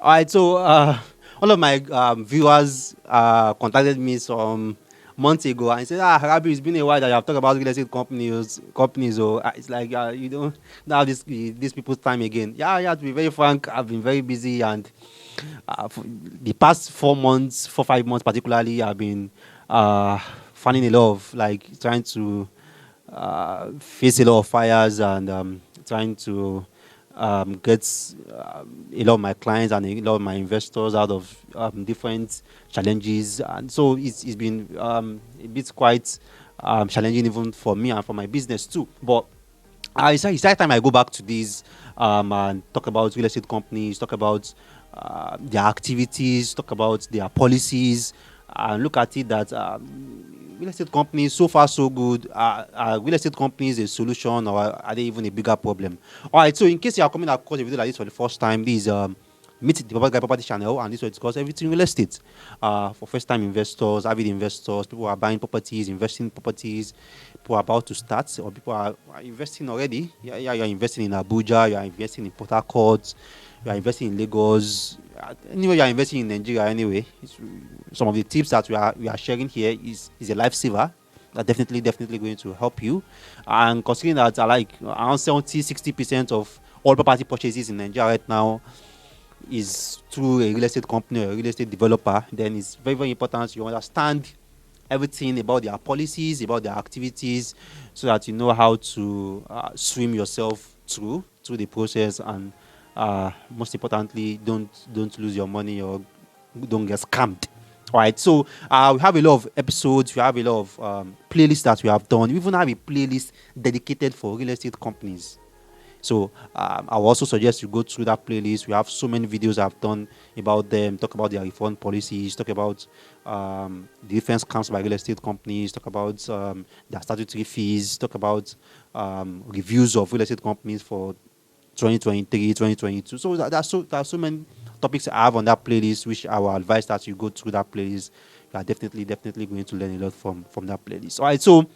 All right, so one of my viewers contacted me some months ago and said, Rabi, it's been a while that you have talked about real estate companies. Or it's like you don't now these people's time again. Yeah. To be very frank, I've been very busy, and for the past 4 months, 5 months particularly, I've been finding a lot of like trying to face a lot of fires and trying to get a lot of my clients and a lot of my investors out of different challenges. And so it's been a bit quite challenging even for me and for my business too. But it's high time I go back to these and talk about real estate companies, talk about their activities, talk about their policies, and look at it that real estate companies, so far so good. Are real estate companies a solution, or are they even a bigger problem? All right, so in case you are coming across a video like this for the first time, this is Meet the Papa Guy Property channel, and this will discuss everything real estate for first-time investors, avid investors, people who are buying properties, investing in properties, people who are about to start, or people who are investing already. Yeah, you're investing in Abuja, you are investing in Port Harcourt, you are investing in Lagos. Anyway, you are investing in Nigeria. Anyway, some of the tips that we are sharing here is a lifesaver that definitely going to help you. And considering that like around 70-60% of all property purchases in Nigeria right now is through a real estate company or a real estate developer, then it's very important you understand everything about their policies, about their activities, so that you know how to swim yourself through the process, and most importantly, don't lose your money or don't get scammed. All right, so we have a lot of episodes, we have a lot of playlists that we have done. We even have a playlist dedicated for real estate companies. So I will also suggest you go through that playlist. We have so many videos I've done about them, talk about their refund policies, talk about the different scams by real estate companies, talk about their statutory fees, talk about reviews of real estate companies for 2023, 2022. So there are so many topics I have on that playlist, which I will advise that you go through that playlist. You are definitely going to learn a lot from that playlist. All right, so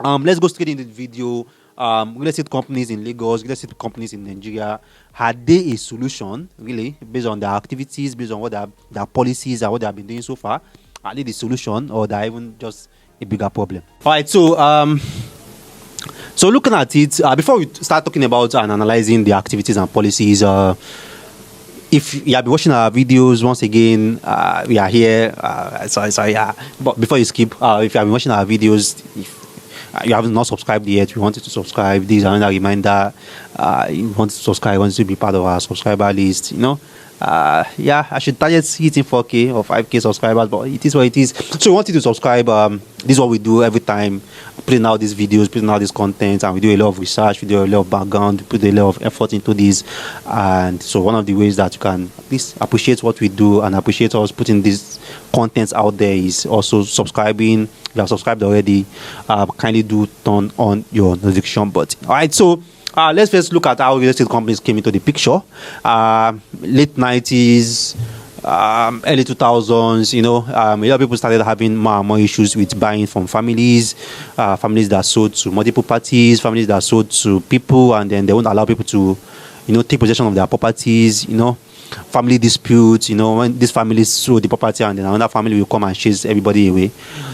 let's go straight into the video. Real estate companies in Lagos, real estate companies in Nigeria, had they a solution, really, based on their activities, based on what their policies and what they have been doing so far? Are they the solution, or they're even just a bigger problem? All right, so looking at it, before we start talking about and analyzing the activities and policies, if you have been watching our videos, once again, we are here. But before you skip, if you have been watching our videos, if you have not subscribed yet, we wanted to subscribe. This is another reminder. You want to subscribe, you want to be part of our subscriber list, I should target hitting 4K or 5K subscribers, but it is what it is. So we want you to subscribe. This is what we do every time, putting out these videos, putting out this content, and we do a lot of research, we do a lot of background, we put a lot of effort into this. And so one of the ways that you can at least appreciate what we do and appreciate us putting these contents out there is also subscribing. If you have subscribed already, kindly do turn on your notification button. All right, so let's first look at how real estate companies came into the picture. Late 90s, early 2000s, a lot of people started having more and more issues with buying from families that sold to multiple parties, families that sold to people, and then they won't allow people to, take possession of their properties, family disputes, when this family sold the property and then another family will come and chase everybody away.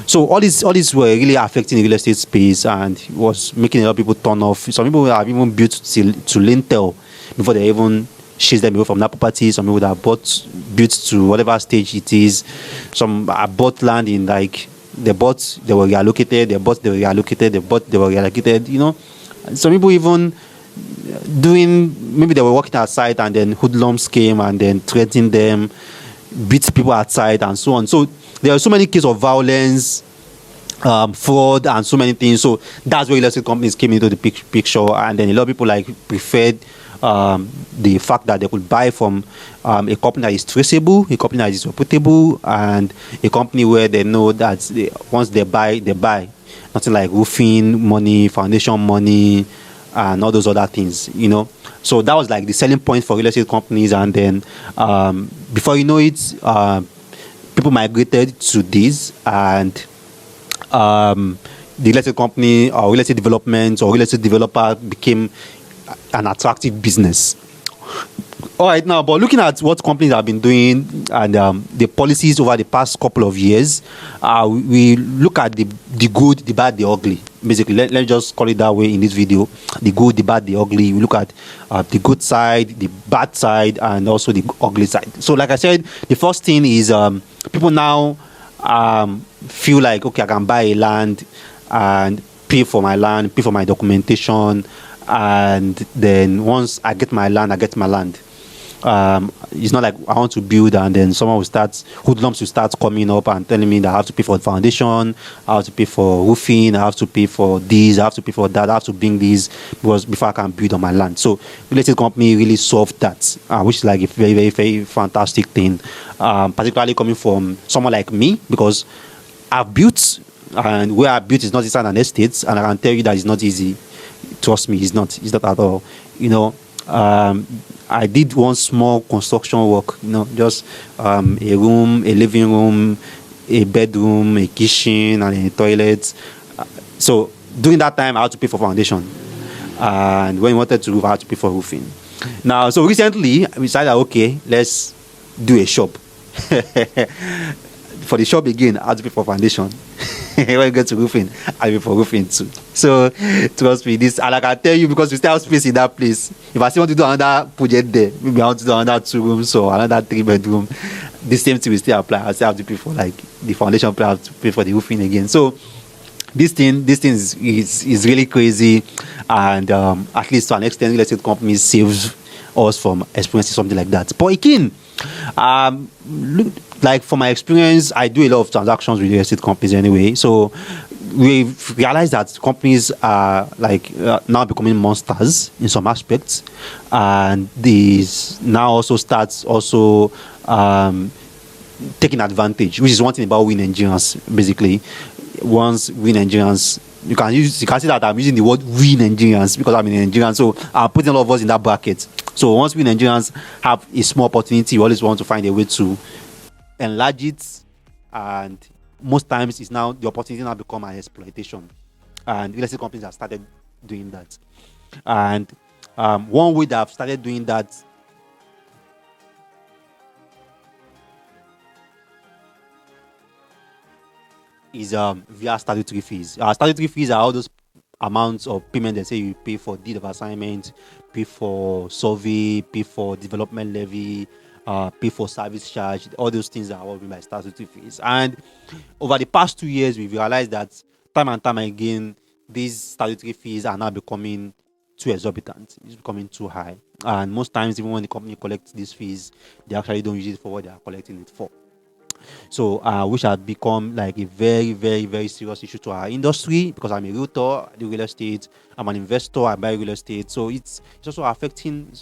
So all these were really affecting the real estate space, and it was making a lot of people turn off. Some people have even built to lintel before they even chase them away from that property. Some people that built to whatever stage it is. Some bought land in they were reallocated, they were reallocated. Some people even maybe they were working outside and then hoodlums came and then threatened them, beat people outside and so on. So there are so many cases of violence, fraud, and so many things. So that's where real estate companies came into the picture, and then a lot of people preferred the fact that they could buy from a company that is traceable, a company that is reputable, and a company where they know that once they buy, nothing like roofing money, foundation money, and all those other things, So that was the selling point for real estate companies. And then before you know it, people migrated to this, and the real estate company or real estate development or real estate developer became an attractive business. All right, now, but looking at what companies have been doing and the policies over the past couple of years, we look at the good, the bad, the ugly. Basically, let's just call it that way in this video. The good, the bad, the ugly. We look at the good side, the bad side, and also the ugly side. So, like I said, the first thing is people now feel like, okay, I can buy a land and pay for my land, pay for my documentation, and then once I get my land, I get my land. It's not like I want to build and then someone will start, hoodlums will start coming up and telling me that I have to pay for the foundation, I have to pay for roofing, I have to pay for this, I have to pay for that, I have to bring this because before I can build on my land. So real estate company really solved that, which is like a very, very, very fantastic thing, particularly coming from someone like me because I've built, and where I built is not inside an estate, and I can tell you that it's not easy. Trust me, it's not at all. You know, I did one small construction work, just a room, a living room, a bedroom, a kitchen, and a toilet. So during that time, I had to pay for foundation. And when we wanted to roof, I had to pay for roofing. Now, so recently, we decided, okay, let's do a shop. For the shop again, I had to pay for foundation. When you get to roofing, I pay for roofing too. So trust me, this, and I can tell you because we still have space in that place. If I still want to do another project there, maybe I want to do another 2 rooms or another 3-bedroom, the same thing will still apply. I still have to pay for like the foundation, I have to pay for the roofing again. So this thing is really crazy, and at least to an extent, real estate companies saves us from experiencing something like that. But again, look, like from my experience, I do a lot of transactions with real estate companies anyway. So we've realized that companies are like now becoming monsters in some aspects, and these now also starts also taking advantage, which is one thing about we Nigerians. Basically, once we Nigerians, you can see that I'm using the word we Nigerians because I'm a Nigerian, so I'm putting a lot of us in that bracket. So once we Nigerians have a small opportunity, we always want to find a way to enlarge it, and most times it's now the opportunity now become an exploitation, and real estate companies have started doing that. And one way that I've started doing that is via statutory fees. Statutory fees are all those amounts of payment they say you pay for deed of assignment, pay for survey, pay for development levy, pay for service charge. All those things are all by statutory fees. And over the past 2 years, we've realized that time and time again, these statutory fees are now becoming too exorbitant. It's becoming too high. And most times, even when the company collects these fees, they actually don't use it for what they are collecting it for. So, which has become like a very, very, very serious issue to our industry because I'm a realtor, I do real estate, I'm an investor, I buy real estate. So it's also affecting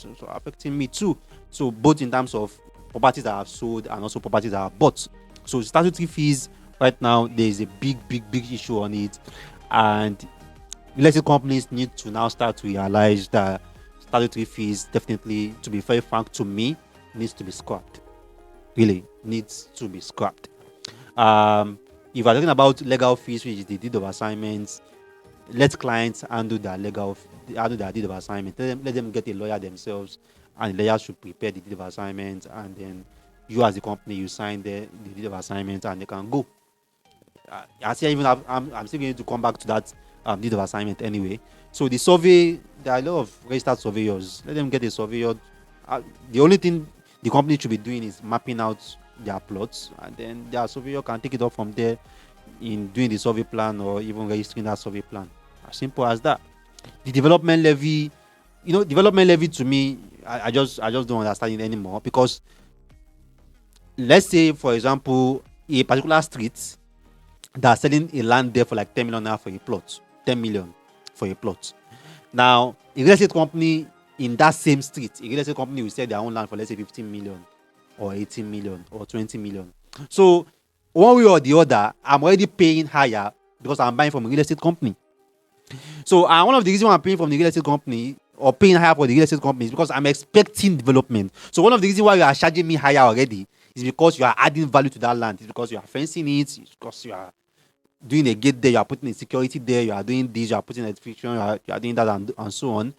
me too. So both in terms of properties that I've sold and also properties that I've bought. So statutory fees right now, there is a big, big, big issue on it, and real estate companies need to now start to realize that statutory fees, definitely, to be very frank to me, needs to be scrapped. Really needs to be scrapped. If we're talking about legal fees, which is the deed of assignments, let clients handle their deed of assignment. Let them get a lawyer themselves, and the lawyer should prepare the deed of assignment, and then you as the company, you sign the deed of assignment, and they can go. I'm still going to come back to that deed of assignment anyway. So the survey, there are a lot of registered surveyors. Let them get a surveyor. The only thing the company should be doing is mapping out their plots, and then their surveyor can take it up from there in doing the survey plan or even registering that survey plan. As simple as that. The development levy, development levy to me, I just don't understand it anymore, because let's say, for example, a particular street that's selling a land there for like 10 million naira for a plot, 10 million for a plot. Now, a real estate company in that same street, a real estate company will sell their own land for, let's say, 15 million or 18 million or 20 million. So one way or the other, I'm already paying higher because I'm buying from a real estate company. So one of the reasons why I'm paying from the real estate company or paying higher for the real estate company is because I'm expecting development. So one of the reasons why you are charging me higher already is because you are adding value to that land. It's because you are fencing it. It's because you are doing a gate there. You are putting a security there. You are doing this. You are putting a restriction. You are doing that, and so on.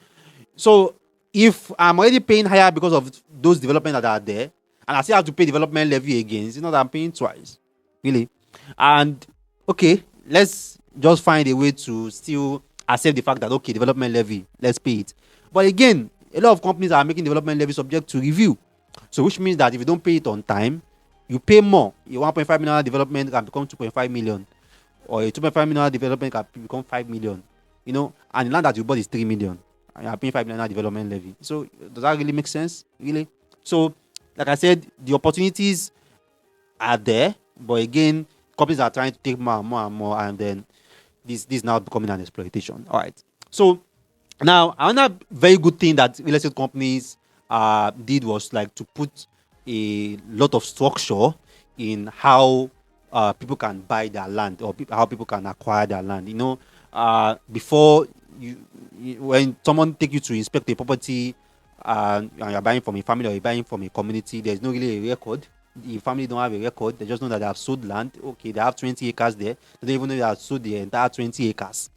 So if I'm already paying higher because of those developments that are there, and I still have to pay development levy again, it's not that I'm paying twice, really. And okay, let's just find a way to still accept the fact that okay, development levy, let's pay it. But again, a lot of companies are making development levy subject to review. So which means that if you don't pay it on time, you pay more. A 1.5 million development can become 2.5 million, or a 2.5 million development can become 5 million. And the land that you bought is 3 million, and you are paying 5 million development levy. So does that really make sense? Really? So, like I said, the opportunities are there, but again, companies are trying to take more and more and more, and then this is now becoming an exploitation. All right. So now another very good thing that real estate companies did was like to put a lot of structure in how people can buy their land, or how people can acquire their land. Before when someone take you to inspect a property, and you're buying from a family or you're buying from a community, there's no really a record. The family don't have a record. They just know that they have sold land. Okay, they have 20 acres there. They don't even know they have sold the entire 20 acres.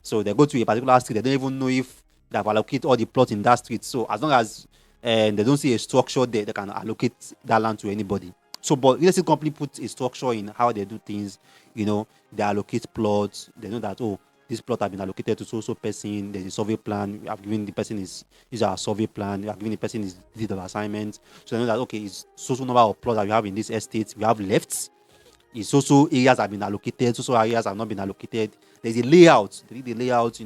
So they go to a particular street. They don't even know if they have allocated all the plots in that street. So as long as they don't see a structure there, they can allocate that land to anybody. So, but real estate company puts a structure in how they do things. They allocate plots. They know that, oh, this plot has been allocated to so person. There's a survey plan. We have given the person is our survey plan. We have given the person his deed of assignment. So they know that, okay, it's so number of plots that we have in this estate. We have left. It's also areas have been allocated. So areas have not been allocated. There's a layout. The layout,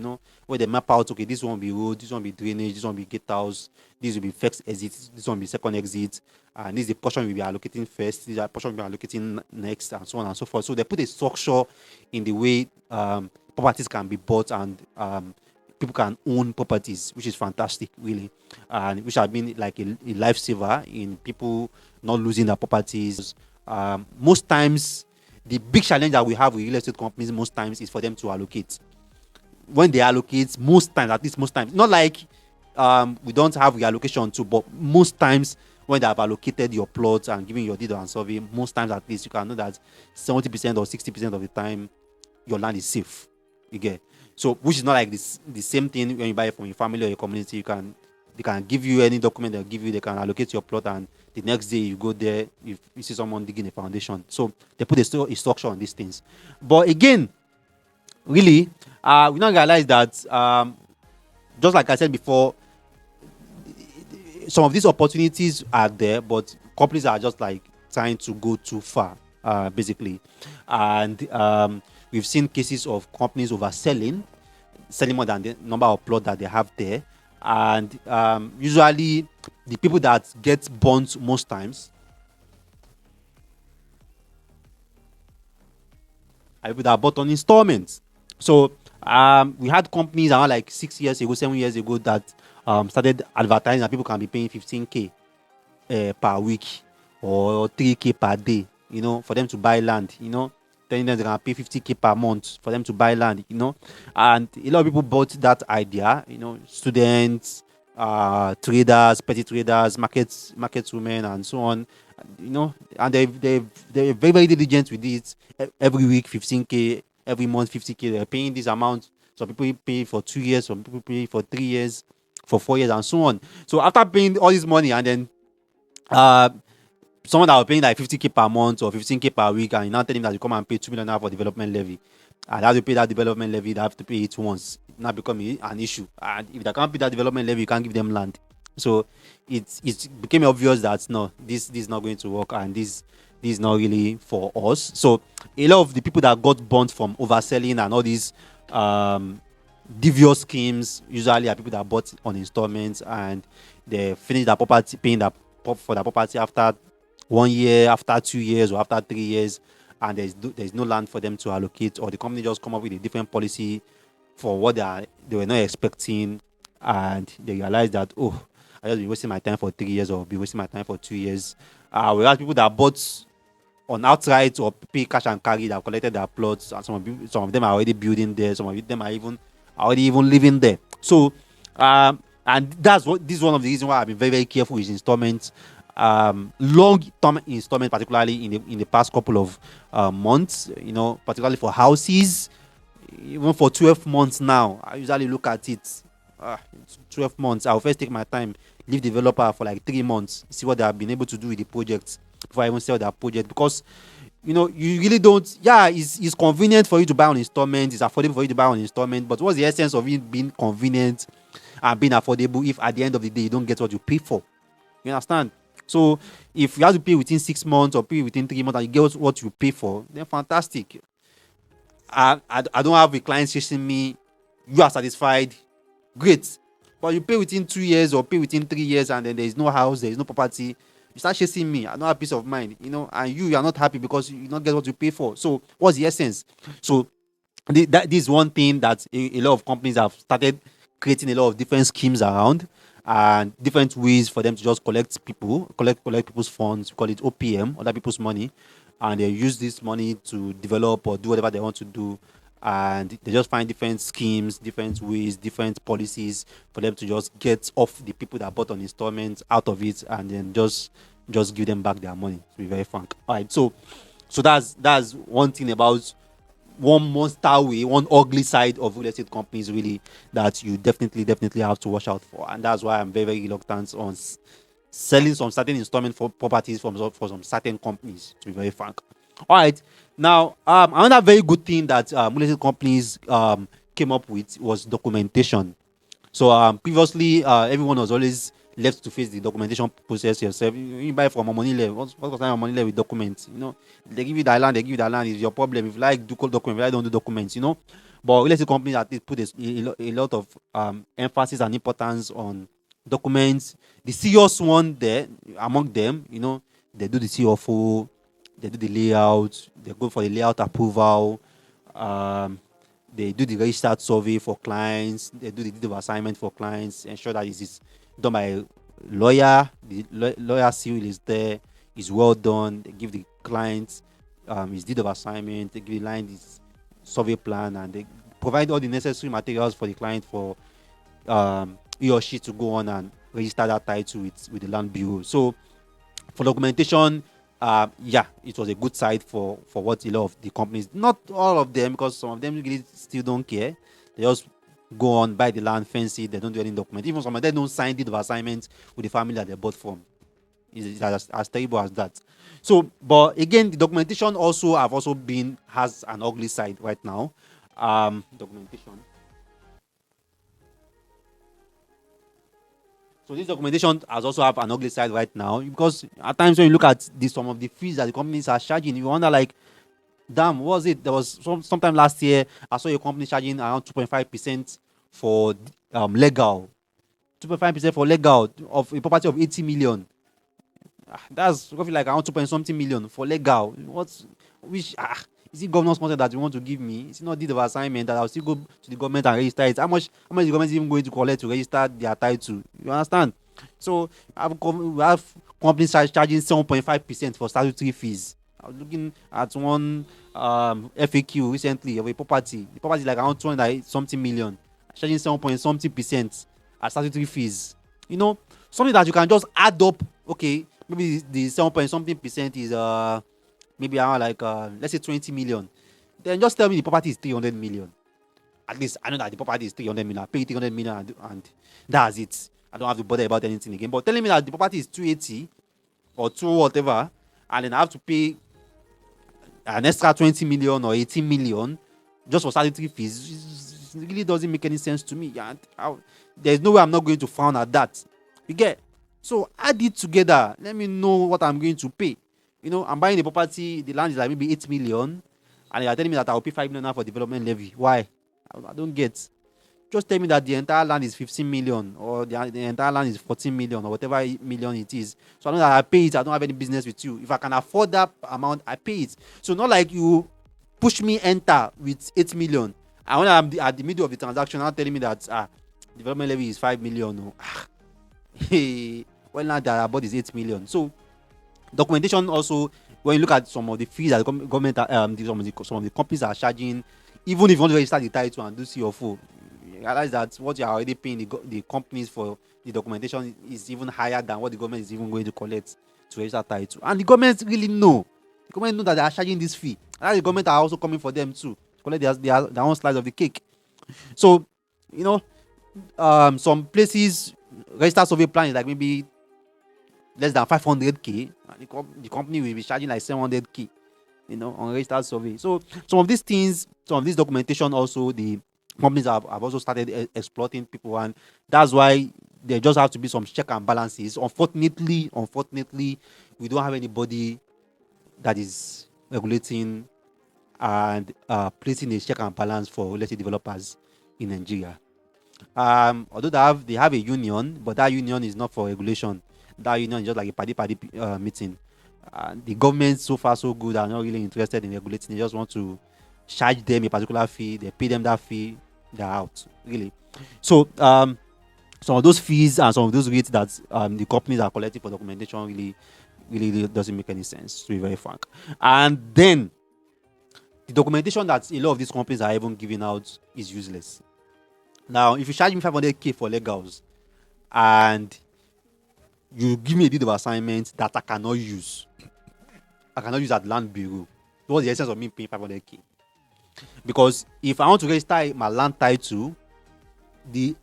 where they map out, okay, this one will be road, this one will be drainage, this one will be gate house, this will be first exit, this one will be second exit, and this is the portion we'll be allocating first, this is the portion we'll be allocating next, and so on and so forth. So they put a structure in the way properties can be bought, and people can own properties, which is fantastic, really, and which have been like a lifesaver in people not losing their properties. Most times, the big challenge that we have with real estate companies most times is for them to allocate. When they allocate, most times, at least most times, not like we don't have reallocation too, but most times when they have allocated your plots and giving your deed and survey, most times at least you can know that 70% or 60% of the time your land is safe. You get, so which is not like this the same thing when you buy it from a family or a community. They can give you any document they'll give you, they can allocate your plot, and the next day you go there, you see someone digging a foundation. So they put a structure on these things. But again, really, we now realize that just like I said before, some of these opportunities are there, but companies are just like trying to go too far, basically. And we've seen cases of companies selling more than the number of plots that they have there. And usually the people that get burnt most times are people that bought on installments. So we had companies around like 6 years ago, 7 years ago that started advertising that people can be paying 15K per week or 3K per day, for them to buy land, telling them they can pay 50K per month for them to buy land, and a lot of people bought that idea, students, traders, petty traders, market women, and so on, and they're very, very diligent with it. Every week 15K, every month 50K, they're paying this amount. Some people pay for 2 years, some people pay for 3 years, for 4 years, and so on. So after paying all this money, and then someone that was paying like 50K per month or 15K per week, and you now tell him that you come and pay 2 million for development levy, and how to pay that development levy, they have to pay it once. It now become an issue. And if they can't pay that development levy, you can't give them land. So it became obvious that no, this is not going to work, and this is not really for us. So a lot of the people that got burnt from overselling and all these devious schemes usually are people that bought on installments, and they finish their property, paying for their property after 1 year, after 2 years, or after 3 years, and there's no land for them to allocate, or the company just come up with a different policy for what they were not expecting, and they realize that, oh, I just be wasting my time for 3 years, or be wasting my time for 2 years. Whereas people that bought on outright or pay cash and carry, that have collected their plots, and some of them are already building there, some of them are already even living there. So and this is one of the reasons why I've been very, very careful with installments, long-term installment, particularly in the past couple of months, particularly for houses. Even for 12 months now, I usually look at it it's 12 months. I'll first take my time, leave developer for like 3 months, see what they have been able to do with the project before I even sell their project. Because you really don't. Yeah, it's convenient for you to buy on installment. It's affordable for you to buy on installment. But what's the essence of it being convenient and being affordable if at the end of the day you don't get what you pay for? You understand? So if you have to pay within 6 months or pay within 3 months and you get what you pay for, then fantastic. I don't have a client chasing me. You are satisfied, great. But you pay within 2 years or pay within 3 years and then there is no house, there is no property. You start chasing me. I don't have peace of mind, and you are not happy because you don't get what you pay for. So what's the essence? So this is one thing that a lot of companies have started creating a lot of different schemes around and different ways for them to just collect people's funds. We call it OPM, other people's money, and they use this money to develop or do whatever they want to do. And they just find different schemes, different ways, different policies for them to just get off the people that bought on installments out of it, and then just give them back their money. To be very frank, all right. So that's one thing about one monster way, one ugly side of real estate companies, really, that you definitely have to watch out for. And that's why I'm very, very reluctant on selling some certain installment for properties for some certain companies, to be very frank. All right. Now, another very good thing that real estate companies came up with was documentation. So previously, everyone was always left to face the documentation process yourself. You buy from a money level. What's concern your money level with documents? They give you the land, they give you the land. It's your problem. If you like, do document. If you like, don't do documents. But real estate companies at least put a lot of emphasis and importance on documents. The serious one there among them, they do the CFO, they do the layout, they go for the layout approval. Um, they do the registered survey for clients. They do the deed of assignment for clients. Ensure that it is done by a lawyer. The lawyer seal is there. Is well done. They give the client his deed of assignment. They give the client his survey plan, and they provide all the necessary materials for the client for he or she to go on and register that title with the land bureau. So for documentation, it was a good side for what a lot of the companies, not all of them, because some of them really still don't care. They just go on, buy the land, fence it. They don't do any document. Even some of them don't sign deed of assignment with the family that they bought from. It's as terrible as that. So, but again, the documentation has an ugly side right now. Documentation. So this documentation has also have an ugly side right now, because at times when you look at some of the fees that the companies are charging, you wonder like, damn, what was it? There was sometime last year I saw a company charging around 2.5% for legal. 2.5% for legal of a property of 80 million. That's roughly like around 2 point something million for legal. Is it government sponsor that you want to give me? It's not deed of assignment that I'll still go to the government and register it. How much the government is even going to collect to register their title? You understand? So we have companies charging 7.5% for statutory fees. I was looking at one FAQ recently of a property. The property is like around 200 something million, charging 7 point something percent as statutory fees. Something that you can just add up. Okay, maybe the 7 point something percent is maybe around like let's say 20 million. Then just tell me the property is 300 million. At least I know that the property is 300 million. I pay 300 million and that's it. I don't have to bother about anything again. But telling me that the property is 280 or 2 whatever, and then I have to pay an extra 20 million or 18 million just for statutory fees, it really doesn't make any sense to me. There's no way I'm not going to frown at that. You get? So add it together. Let me know what I'm going to pay. I'm buying the property, the land is like maybe 8 million, and you're telling me that I'll pay 5 million now for development levy. Why? I don't get. Just tell me that the entire land is 15 million or the entire land is 14 million or whatever million it is. So I know that I pay it. I don't have any business with you. If I can afford that amount, I pay it. So not like you push me enter with 8 million. And when I'm at the middle of the transaction, now telling me that development levy is 5 million. Well, now that I bought is 8 million. So documentation also, when you look at some of the fees that the government, some of the companies are charging, even if you want to register the title and do CFO, you realize that what you are already paying the companies for the documentation is even higher than what the government is even going to collect to register title. And the government really know. The government know that they are charging this fee. And the government are also coming for them too to collect their own slice of the cake. So, some places registered survey plan is like maybe less than 500k, and the company will be charging like 700k, on registered survey. So some of these things, some of this documentation, also the companies have also started exploiting people, and that's why there just have to be some check and balances. Unfortunately, we don't have anybody that is regulating and placing a check and balance for real estate developers in Nigeria. Although they have a union, but that union is not for regulation. That union is just like a party meeting. The government, so far so good, are not really interested in regulating. They just want to charge them a particular fee. They pay them that fee. They're out, really. So some of those fees and some of those rates that the companies are collecting for documentation really doesn't make any sense, to be very frank. And then the documentation that a lot of these companies are even giving out is useless. Now, if you charge me 500k for legals and you give me a deed of assignment that I cannot use at Land Bureau, what's the essence of me paying 500k? Because if I want to register my land title, the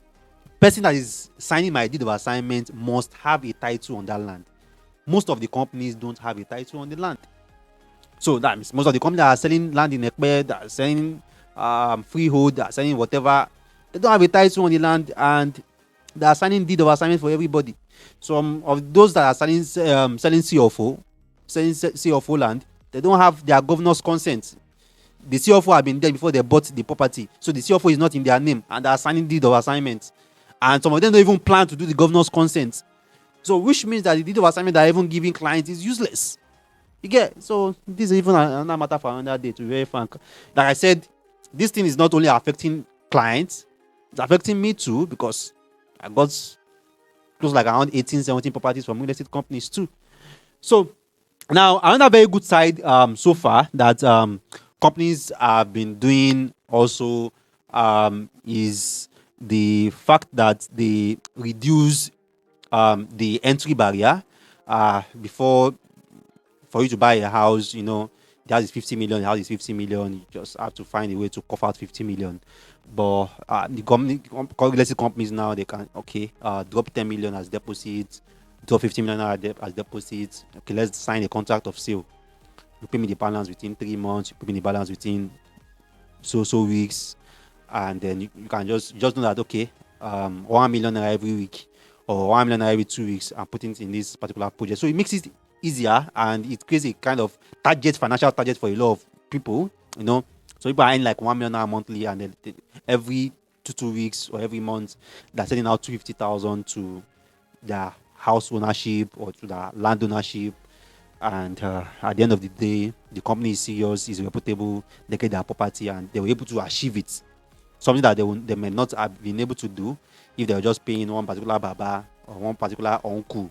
person that is signing my deed of assignment must have a title on that land. Most of the companies don't have a title on the land. So that means most of the companies that are selling land in Ekpe, that are selling freehold, that are selling whatever, they don't have a title on the land, and they are signing deed of assignment for everybody. Some of those that are selling CFO land, they don't have their governor's consent. The CFO have been there before they bought the property, so the CFO is not in their name, and they are signing deed of assignment. And some of them don't even plan to do the governor's consent. So which means that the deed of assignment that are even giving clients is useless. You get? So this is even another matter for another day, to be very frank. Like I said, this thing is not only affecting clients, it's affecting me too, because I got close like around 18, 17 properties from real estate companies too. So now another very good side so far that companies have been doing also is the fact that they reduce the entry barrier. Before, for you to buy a house, the house is 50 million, the house is 50 million, you just have to find a way to cough out 50 million. But real estate companies now, they can drop 10 million as deposit, drop 50 million as deposit. Okay, let's sign a contract of sale. You pay me the balance within 3 months, you pay me the balance within so weeks, and then you can just know that 1 million naira every week or 1 million naira every 2 weeks, I'm putting it in this particular project. So it makes it easier, and it creates a kind of financial target for a lot of people. So people are earning like 1 million naira monthly, and then every 2 weeks or every month they're sending out 250,000 to their house ownership or to their land ownership. And at the end of the day, the company is serious, is reputable, they get their property, and they were able to achieve it. Something that they may not have been able to do if they were just paying one particular baba or one particular uncle.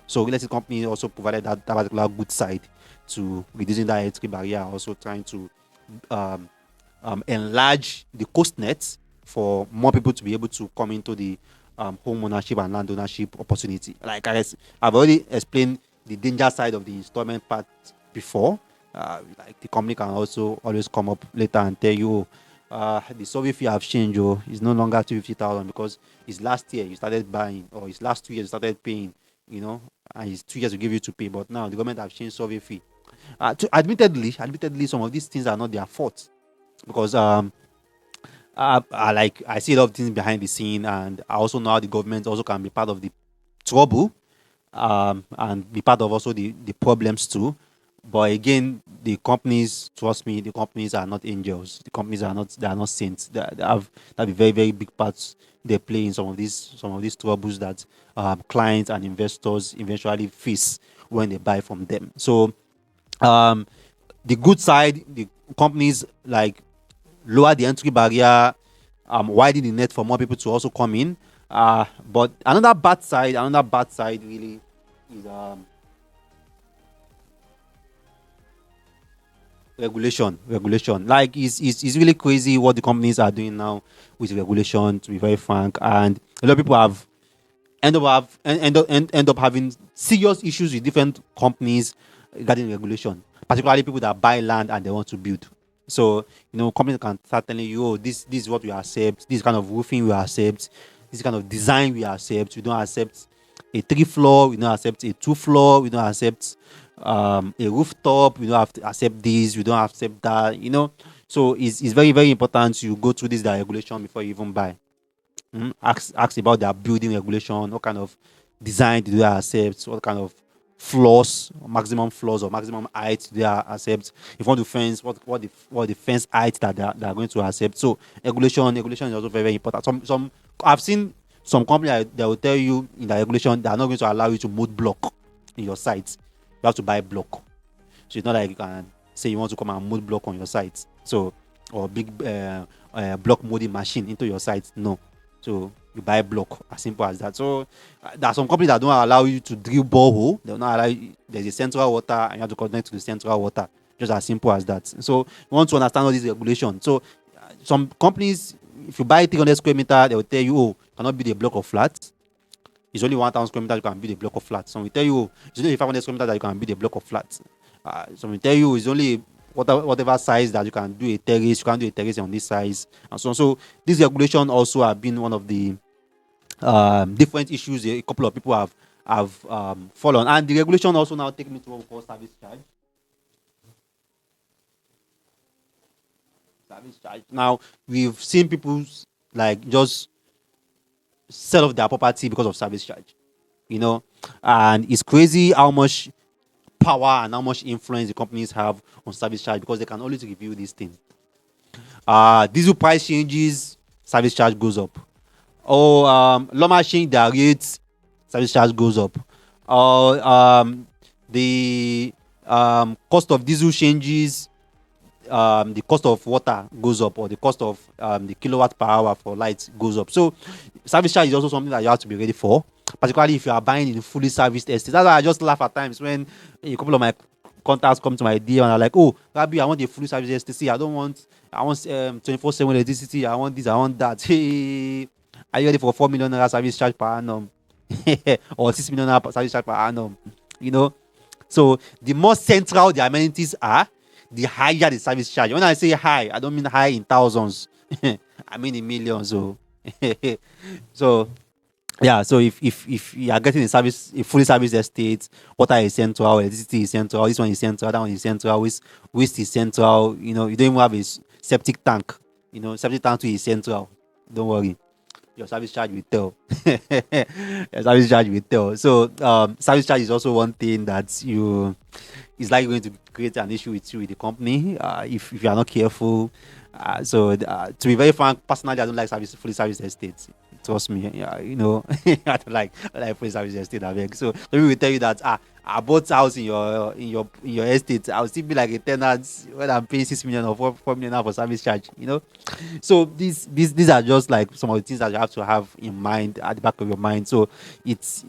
So real estate company also provided that particular good side to reducing that entry barrier, also trying to enlarge the coast net for more people to be able to come into the home ownership and land ownership opportunity. Like I've already explained the danger side of the installment part before. Like the company can also always come up later and tell you, the survey fee have changed, it's no longer 250,000 because it's last year you started buying, or it's last 2 years you started paying, and it's 2 years to give you to pay, but now the government have changed survey fee. Admittedly, some of these things are not their fault, because I see a lot of things behind the scene, and I also know how the government also can be part of the trouble, and be part of also the problems too. But again, the companies, trust me, the companies are not angels. The companies are not saints. They have a very, very big parts they play in some of these troubles that clients and investors eventually face when they buy from them. So the good side, the companies like lower the entry barrier, widen the net for more people to also come in. But another bad side really is regulation. Like it's really crazy what the companies are doing now with regulation, to be very frank. And a lot of people have end up having serious issues with different companies regarding regulation, particularly people that buy land and they want to build. So, companies can start telling you, oh, this is what we accept, this kind of roofing we accept, this kind of design we accept. We don't accept a three floor, we don't accept a two floor, we don't accept a rooftop, we don't have to accept this, we don't accept that. So it's very, very important you go through this their regulation before you even buy. Ask about their building regulation, what kind of design do they accept, what kind of floors, maximum floors or maximum height do they accept. If you want to fence, what the fence height that they are going to accept. So regulation is also very, very important. Some I've seen some company that will tell you in the regulation they are not going to allow you to mold block in your site. You have to buy block. So it's not like you can say you want to come and mold block on your site. So, or big block molding machine into your site. No. So you buy block, as simple as that. So there are some companies that don't allow you to drill borehole. They will not allow you. There's a central water and you have to connect to the central water. Just as simple as that. So you want to understand all these regulations. So some companies, if you buy 300 square meter, they will tell you, oh, you cannot build a block of flats. It's only 1,000 square meters you can build a block of flats. Some will tell you it's only 500 square meters that you can build a block of flats. Some will tell you it's only whatever size that you can do a terrace. You can do a terrace on this size and so on. So this regulation also have been one of the different issues a couple of people have fallen. And the regulation also now take me to what we call service charge. Service charge. Now we've seen people like just sell off their property because of service charge. And it's crazy how much power and how much influence the companies have on service charge because they can always review these things. Diesel price changes, service charge goes up. Or Loma change their rates, service charge goes up. Or the cost of diesel changes, the cost of water goes up, or the cost of the kilowatt per hour for lights goes up. So service charge is also something that you have to be ready for, particularly if you are buying in fully serviced estate. That's why I just laugh at times when a couple of my contacts come to my DM and are like, oh, Rabbi, I want a fully serviced estate. See, I want 24/7 electricity. I want this, I want that. Hey, are you ready for 4 million naira service charge per annum? Or 6 million naira service charge per annum? So the more central the amenities are, the higher the service charge. When I say high, I don't mean high in thousands. I mean in millions. So yeah. So if you are getting a fully service estate, water is central, electricity is central, this one is central, that one is central, waste is central. You don't even have a septic tank. Septic tank too is central. Don't worry. Your service charge will tell. Your service charge will tell. So service charge is also one thing that is likely going to create an issue with you with the company if you are not careful. So to be very frank, personally, I don't like fully service estates. Trust me, yeah, I don't like fully service estate. So people will tell you that I bought house in your estate. I'll still be like a tenant when I'm paying 6 million or 4 million now for service charge. So these are just like some of the things that you have to have in mind at the back of your mind. So it's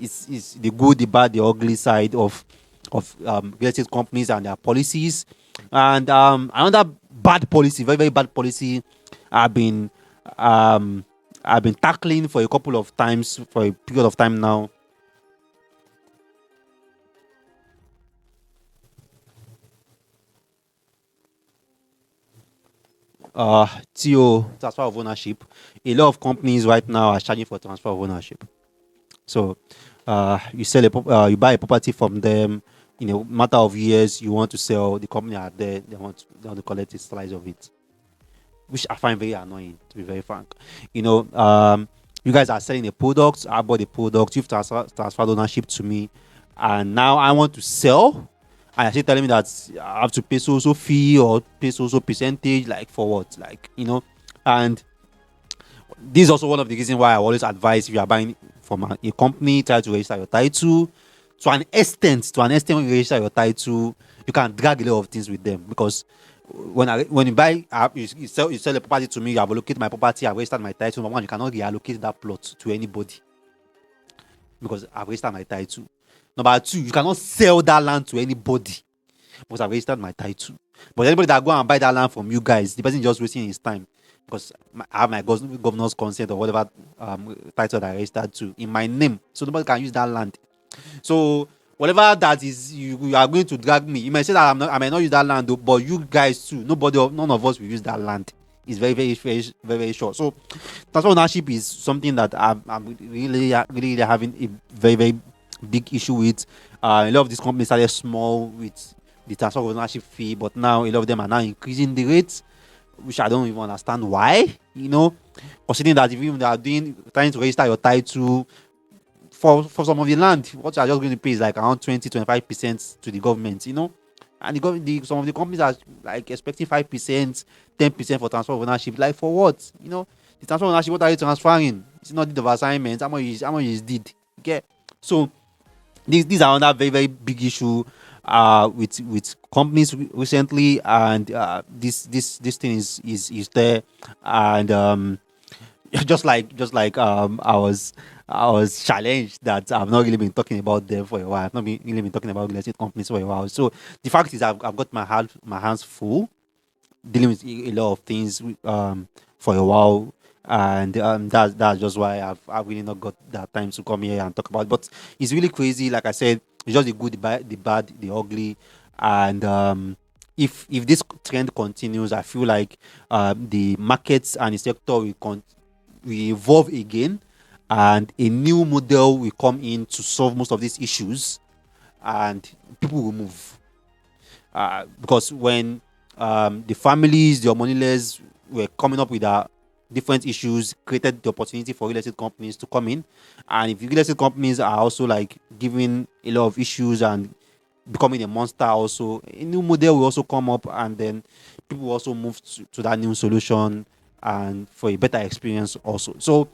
the good, the bad, the ugly side of real estate companies and their policies. And another bad policy, very, very bad policy, I've been tackling for a couple of times for a period of time now. TO, transfer of ownership. A lot of companies right now are charging for transfer of ownership. So you buy a property from them. In a matter of years, you want to sell. The company are there. They want to collect a slice of it, which I find very annoying, to be very frank. You guys are selling a product. I bought the product. You've transferred ownership to me, and now I want to sell. And you're still telling me that I have to pay so fee or pay so percentage, like for what, and this is also one of the reasons why I always advise if you are buying from a company, try to register your title. To an extent, when you register your title, you can drag a lot of things with them because when you buy, you sell a property to me, you have allocated my property, I've registered my title. Number one, you cannot reallocate that plot to anybody because I've registered my title. Number two, you cannot sell that land to anybody because I've registered my title. But anybody that go and buy that land from you guys, the person just wasting his time because I have my governor's consent or whatever title that I registered to in my name. So nobody can use that land. So whatever that is, you are going to drag me. You might say that I might not use that land, though, but you guys too. None of us will use that land. It's very short. So transfer ownership is something that I'm really having a very big issue with. A lot of these companies started small with the transfer ownership fee, but now a lot of them are now increasing the rates, which I don't even understand why. Considering that if even they are trying to register your title for some of the land, what you are just going to pay is like around 20-25% to the government. And some of the companies are like expecting 5%, 10% for transfer of ownership. Like for what? The transfer of ownership, what are you transferring? It's not deed of assignment. How much is deed? Okay. So these are another very big issue with companies recently, and this thing is there. And just like I was challenged that I've not really been talking about them for a while. I've not really been talking about real estate companies for a while. So the fact is I've got my hands full dealing with a lot of things for a while, and that's just why I've really not got that time to come here and talk about it. But it's really crazy. Like I said, it's just the good, the bad, the ugly, and if this trend continues, I feel like the markets and the sector will evolve again, and a new model will come in to solve most of these issues, and people will move. Because when the families, the moneyless were coming up with different issues, created the opportunity for real estate companies to come in. And if real estate companies are also like giving a lot of issues and becoming a monster, also a new model will also come up, and then people will also move to that new solution and for a better experience also. So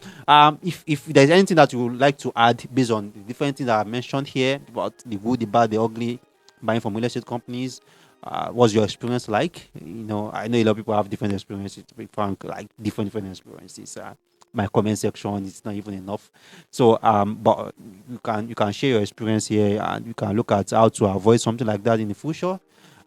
if there's anything that you would like to add based on the different things that I mentioned here about the good, the bad, the ugly, buying from real estate companies, what's your experience like? I know a lot of people have different experiences, to be frank, like different experiences. My comment section is not even enough. So but you can share your experience here, and you can look at how to avoid something like that in the future,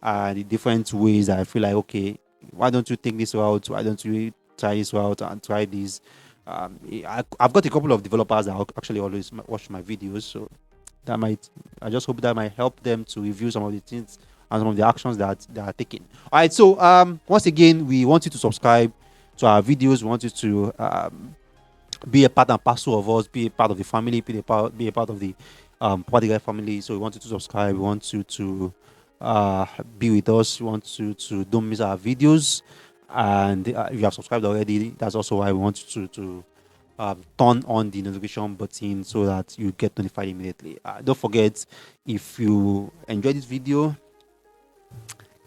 the different ways that I feel like, okay, why don't you take this route? Why don't you try this route and try this? I've got a couple of developers that actually always watch my videos, so I just hope that might help them to review some of the things and some of the actions that they are taking. All right, so once again, we want you to subscribe to our videos. We want you to be a part and parcel of us, be a part of the family, be a part of the Property Guy family. So we want you to subscribe. We want you to be with us. We want you to don't miss our videos. And if you have subscribed already, that's also why we want you to turn on the notification button so that you get notified immediately. Don't forget, if you enjoyed this video,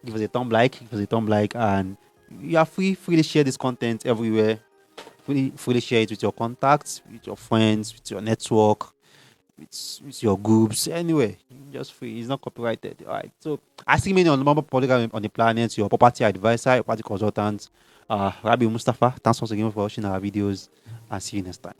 give us a thumb like, and you are free to share this content everywhere. Freely share it with your contacts, with your friends, with your network, with your groups, anyway. Just free. It's not copyrighted. All right. So I see many on the number polygon on the planet, your property advisor, your property consultant, Rabi Mustafa. Thanks once again for watching our videos, and see you next time.